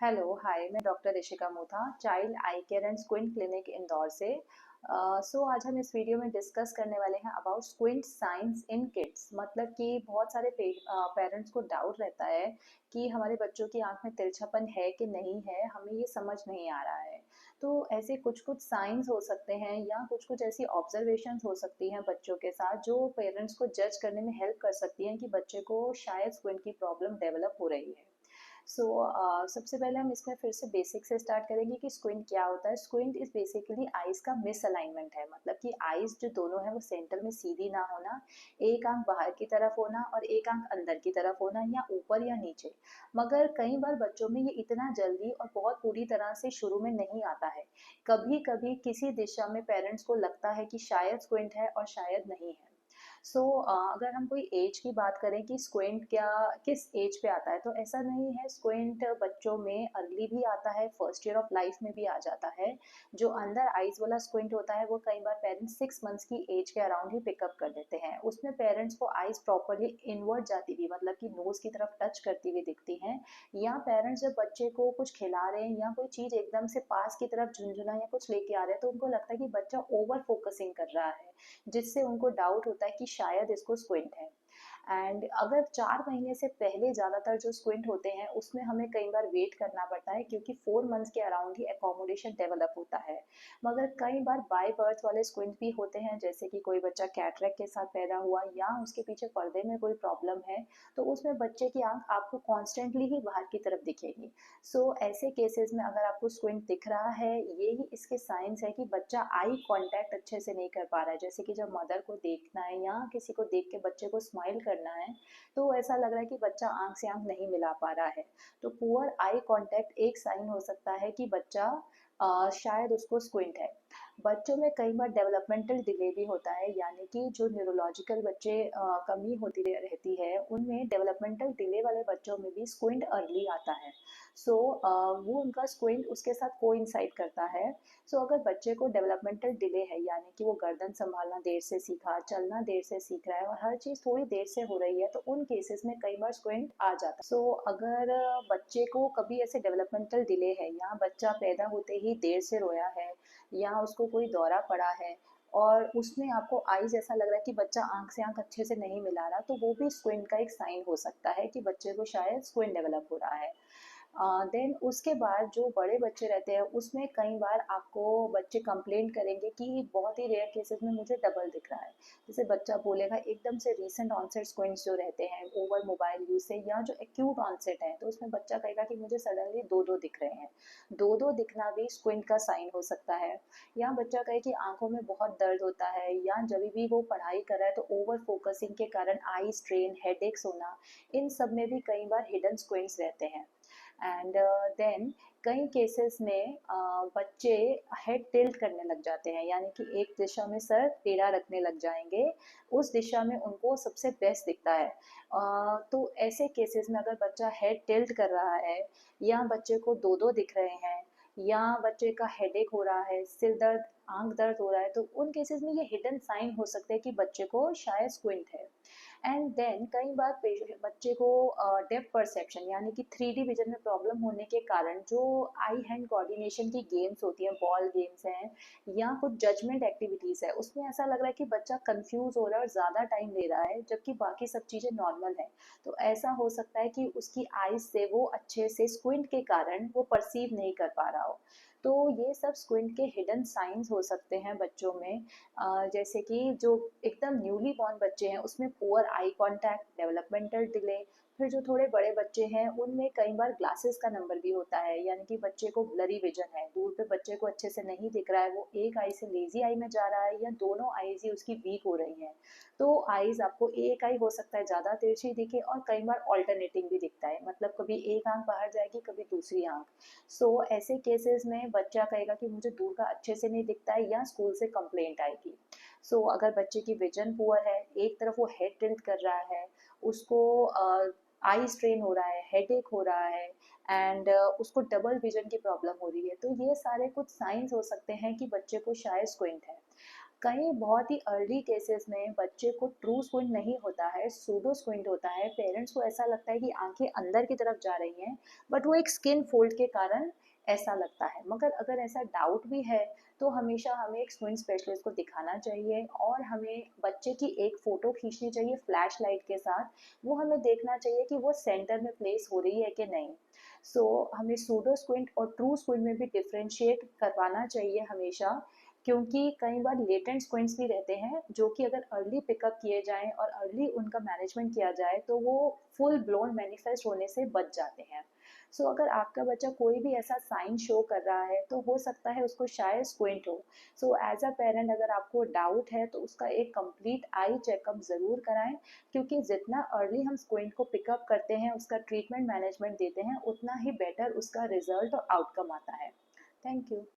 Hello hi, मैं doctor Rishika Motha, child I care and squint clinic Indore से। आज हम इस वीडियो में डिस्कस करने वाले हैं about squint science in kids. मतलब कि बहुत सारे पेरेंट्स को डाउट रहता है कि हमारे बच्चों की आंख में तिरछापन है कि नहीं है, हमें ये समझ नहीं आ रहा है। तो ऐसे कुछ कुछ साइंस हो सकते हैं या कुछ कुछ ऐसी ऑब्जर्वेशंस हो सकती हैं बच्चों के साथ जो पेरेंट्स को जज करने में हेल्प कर सकती हैं कि बच्चे को शायद स्क्विंट की प्रॉब्लम डेवलप हो रही है। सबसे पहले हम इसमें फिर से बेसिक से स्टार्ट करेंगे कि स्क्विंट क्या होता है। स्क्विंट इज बेसिकली आईज का मिस अलाइनमेंट है, मतलब कि आईज जो दोनों है वो सेंटर में सीधी ना होना, एक आंख बाहर की तरफ होना और एक आंख अंदर की तरफ होना, या ऊपर या नीचे। मगर कई बार बच्चों में ये इतना जल्दी और बहुत पूरी तरह से शुरू में नहीं आता है। कभी कभी किसी दिशा में पेरेंट्स को लगता है कि शायद स्क्विंट है और शायद नहीं है। अगर हम कोई एज की बात करें कि स्क्विंट क्या किस एज पे आता है, तो ऐसा नहीं है। स्क्विंट बच्चों में अर्ली भी आता है, फर्स्ट ईयर ऑफ लाइफ में भी आ जाता है। जो अंदर आइज वाला स्क्विंट होता है वो कई बार पेरेंट्स 6 मंथ्स की एज के अराउंड ही पिकअप कर देते हैं। उसमें पेरेंट्स को आइज प्रॉपरली इनवर्ड जाती हुई, मतलब कि नोज की तरफ टच करती हुई दिखती हैं। या पेरेंट्स जब बच्चे को कुछ खिला रहे हैं या कोई चीज एकदम से पास की तरफ झुंझुना या कुछ लेके आ रहे हैं, तो उनको लगता है कि बच्चा ओवर फोकसिंग कर रहा है, जिससे उनको डाउट होता है कि शायद इसको स्क्विंट है। एंड अगर 4 महीने से पहले ज़्यादातर जो स्क्विंट होते हैं उसमें हमें कई बार वेट करना पड़ता है, क्योंकि 4 मंथ्स के अराउंड ही एकोमोडेशन डेवलप होता है। मगर कई बार बाय बर्थ वाले स्क्विंट भी होते हैं, जैसे कि कोई बच्चा कैटरेक्ट के साथ पैदा हुआ या उसके पीछे पर्दे में कोई प्रॉब्लम है, तो उसमें बच्चे की आंख आपको कॉन्स्टेंटली ही बाहर की तरफ दिखेगी। ऐसे केसेस में अगर आपको स्क्विंट दिख रहा है, ये ही इसके साइंस है कि बच्चा आई कांटेक्ट अच्छे से नहीं कर पा रहा है। जैसे कि जब मदर को देखना है या किसी को देख के बच्चे को स्माइल करना है, तो ऐसा लग रहा है कि बच्चा आंख से आंख नहीं मिला पा रहा है। तो पुअर आई कांटेक्ट एक साइन हो सकता है कि बच्चा शायद उसको स्क्विंट है। बच्चों में कई बार डेवलपमेंटल डिले भी होता है, यानी कि जो न्यूरोलॉजिकल बच्चे कमी होती रहती है, उनमें डेवलपमेंटल डिले वाले बच्चों में भी स्क्विंट अर्ली आता है। वो उनका स्क्विंट उसके साथ कोइंसाइड करता है। अगर बच्चे को डेवलपमेंटल डिले है, यानी कि वो गर्दन संभालना देर से सीखा, चलना देर से सीख रहा है और हर चीज़ थोड़ी देर से हो रही है, तो उन केसेस में कई बार स्क्विंट आ जाता है। अगर बच्चे को कभी ऐसे डेवलपमेंटल डिले है या बच्चा पैदा होते ही देर से रोया है या उसको कोई दौरा पड़ा है और उसमें आपको आईज ऐसा लग रहा है कि बच्चा आंख से आंख अच्छे से नहीं मिला रहा, तो वो भी स्क्विंट का एक साइन हो सकता है कि बच्चे को शायद स्क्विंट डेवलप हो रहा है। देन उसके बाद जो बड़े बच्चे रहते हैं उसमें कई बार आपको बच्चे कंप्लेंट करेंगे कि बहुत ही रेयर केसेस में मुझे डबल दिख रहा है। जैसे बच्चा बोलेगा एकदम से रीसेंट ऑनसेट स्क्विंट्स जो रहते हैं ओवर मोबाइल यूज से, या जो एक्यूट ऑनसेट है, तो उसमें बच्चा कहेगा कि मुझे सडनली दो दो दिख रहे हैं। दो दो दिखना भी स्क्विंट का साइन हो सकता है। या बच्चा कहे कि आंखों में बहुत दर्द होता है, या जब भी वो पढ़ाई कर रहा है तो ओवर फोकसिंग के कारण आई स्ट्रेन, हेडेक्स होना, इन सब में भी कई बार हिडन स्क्विंट्स रहते हैं। एंड देन कई केसेस में बच्चे हेड टिल्ट करने लग जाते हैं, यानी कि एक दिशा में सर टेढ़ा रखने लग जाएंगे, उस दिशा में उनको सबसे बेस्ट दिखता है। तो ऐसे केसेस में अगर बच्चा हेड टिल्ट कर रहा है, या बच्चे को दो दो दिख रहे हैं, या बच्चे का हेडेक हो रहा है, सिर दर्द, आंख दर्द हो रहा है, तो उन केसेस में ये हिडन साइन हो सकते हैं कि बच्चे को शायद स्क्विंट है। एंड देन कई बार बच्चे को डेप्थ परसेप्शन, यानी कि 3D विजन में प्रॉब्लम होने के कारण जो आई हैंड कोऑर्डिनेशन की गेम्स होती हैं, बॉल गेम्स हैं या कुछ जजमेंट एक्टिविटीज़ है, उसमें ऐसा लग रहा है कि बच्चा कंफ्यूज हो रहा है और ज़्यादा टाइम ले रहा है, जबकि बाकी सब चीज़ें नॉर्मल है। तो ऐसा हो सकता है कि उसकी आईज से वो अच्छे से स्क्विंट के कारण वो परसीव नहीं कर पा रहा हो। तो ये सब स्क्विंट के हिडन साइंस हो सकते हैं बच्चों में। जैसे कि जो एकदम न्यूली बॉर्न बच्चे हैं उसमें poor eye contact, developmental delay. फिर जो थोड़े बड़े बच्चे हैं उनमें कई बार ग्लासेस का नंबर भी होता है, यानी कि बच्चे को ब्लरी विजन है, दूर पे बच्चे को अच्छे से नहीं दिख रहा है, वो एक आई से लेजी आई में जा रहा है या दोनों आईज ही उसकी वीक हो रही हैं। तो आईज आपको एक आई हो सकता है ज़्यादा तिरछी दिखे और कई बार ऑल्टरनेटिंग भी दिखता है, मतलब कभी एक आंख बाहर जाएगी कभी दूसरी आंख। ऐसे केसेस में बच्चा कहेगा कि मुझे दूर का अच्छे से नहीं दिखता है या स्कूल से कंप्लेंट आएगी। अगर बच्चे की विजन पुअर है, एक तरफ वो हेड टिल्ट कर रहा है, उसको आई स्ट्रेन हो रहा है, हेडेक हो रहा है, एंड उसको डबल विजन की प्रॉब्लम हो रही है, तो ये सारे कुछ साइंस हो सकते हैं कि बच्चे को शायद स्क्विंट है। कई बहुत ही अर्ली केसेस में बच्चे को ट्रू स्क्विंट नहीं होता है, सूडो स्क्विंट होता है। पेरेंट्स को ऐसा लगता है कि आंखें अंदर की तरफ जा रही हैं, बट वो एक स्किन फोल्ड के कारण ऐसा लगता है। मगर अगर ऐसा डाउट भी है तो हमेशा हमें एक स्क्विंट स्पेशलिस्ट को दिखाना चाहिए और हमें बच्चे की एक फ़ोटो खींचनी चाहिए फ्लैश लाइट के साथ। वो हमें देखना चाहिए कि वो सेंटर में प्लेस हो रही है कि नहीं। हमें सूडो स्क्विंट और ट्रू स्क्विंट में भी डिफ्रेंशिएट करवाना चाहिए हमेशा, क्योंकि कई बार लेटेंट स्क्विंट्स भी रहते हैं जो कि अगर अर्ली पिकअप किए जाएं और अर्ली उनका मैनेजमेंट किया जाए तो वो फुल ब्लोन मैनिफेस्ट होने से बच जाते हैं। अगर आपका बच्चा कोई भी ऐसा साइन शो कर रहा है तो हो सकता है उसको शायद स्क्विंट हो। एज अ पेरेंट अगर आपको डाउट है तो उसका एक कंप्लीट आई चेकअप ज़रूर कराएं, क्योंकि जितना अर्ली हम स्क्विंट को पिकअप करते हैं, उसका ट्रीटमेंट मैनेजमेंट देते हैं, उतना ही बेटर उसका रिजल्ट और आउटकम आता है। Thank you.